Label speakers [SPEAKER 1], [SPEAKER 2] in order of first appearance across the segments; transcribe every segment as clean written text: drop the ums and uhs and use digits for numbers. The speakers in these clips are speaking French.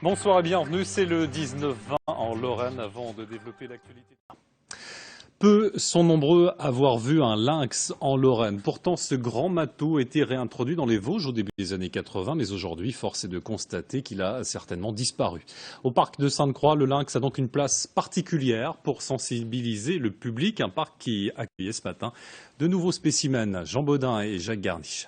[SPEAKER 1] Bonsoir et bienvenue, c'est le 19-20 en Lorraine avant de développer l'actualité. Peu sont nombreux à avoir vu un lynx en Lorraine. Pourtant, ce grand matou était réintroduit dans les Vosges au début des années 80, mais aujourd'hui, force est de constater qu'il a certainement disparu. Au parc de Sainte-Croix, le lynx a donc une place particulière pour sensibiliser le public, un parc qui accueillait ce matin de nouveaux spécimens. Jean Baudin et Jacques Garniche.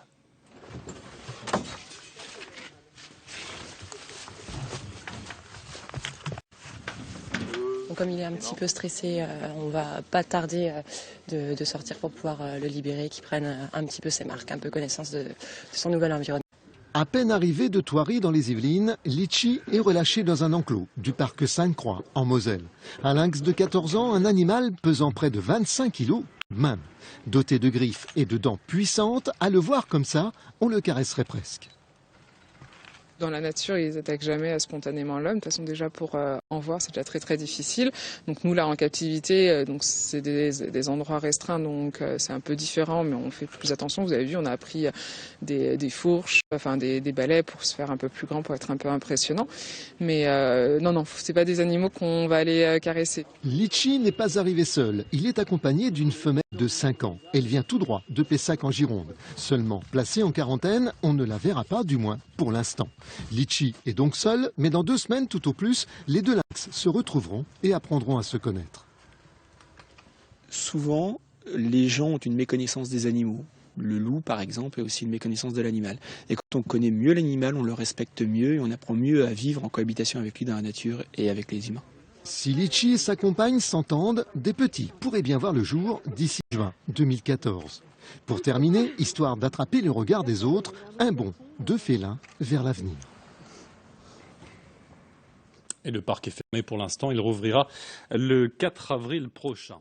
[SPEAKER 2] Comme il est un petit peu stressé, on va pas tarder de sortir pour pouvoir le libérer, qu'il prenne un petit peu ses marques, un peu connaissance de son nouvel environnement.
[SPEAKER 3] À peine arrivé de Thoiry dans les Yvelines, Litchi est relâché dans un enclos du parc Sainte-Croix en Moselle. Un lynx de 14 ans, un animal pesant près de 25 kilos même. Doté de griffes et de dents puissantes, à le voir comme ça, on le caresserait presque.
[SPEAKER 4] Dans la nature, ils attaquent jamais spontanément l'homme. De toute façon, déjà pour en voir, c'est déjà très très difficile. Donc nous là en captivité, donc c'est des endroits restreints, donc c'est un peu différent, mais on fait plus attention. Vous avez vu, on a pris des fourches, enfin des balais pour se faire un peu plus grand, pour être un peu impressionnant. Mais non, c'est pas des animaux qu'on va aller caresser.
[SPEAKER 3] Litchi n'est pas arrivé seul. Il est accompagné d'une femelle de 5 ans. Elle vient tout droit de Pessac en Gironde. Seulement placée en quarantaine, on ne la verra pas, du moins pour l'instant. Litchi est donc seul, mais dans 2 semaines tout au plus, les deux lynx se retrouveront et apprendront à se connaître.
[SPEAKER 5] Souvent, les gens ont une méconnaissance des animaux. Le loup, par exemple, a aussi une méconnaissance de l'animal. Et quand on connaît mieux l'animal, on le respecte mieux et on apprend mieux à vivre en cohabitation avec lui dans la nature et avec les humains.
[SPEAKER 3] Si Litchi et sa compagne s'entendent, des petits pourraient bien voir le jour d'ici juin 2014. Pour terminer, histoire d'attraper le regard des autres, un bond de félin vers l'avenir.
[SPEAKER 1] Et le parc est fermé pour l'instant, il rouvrira le 4 avril prochain.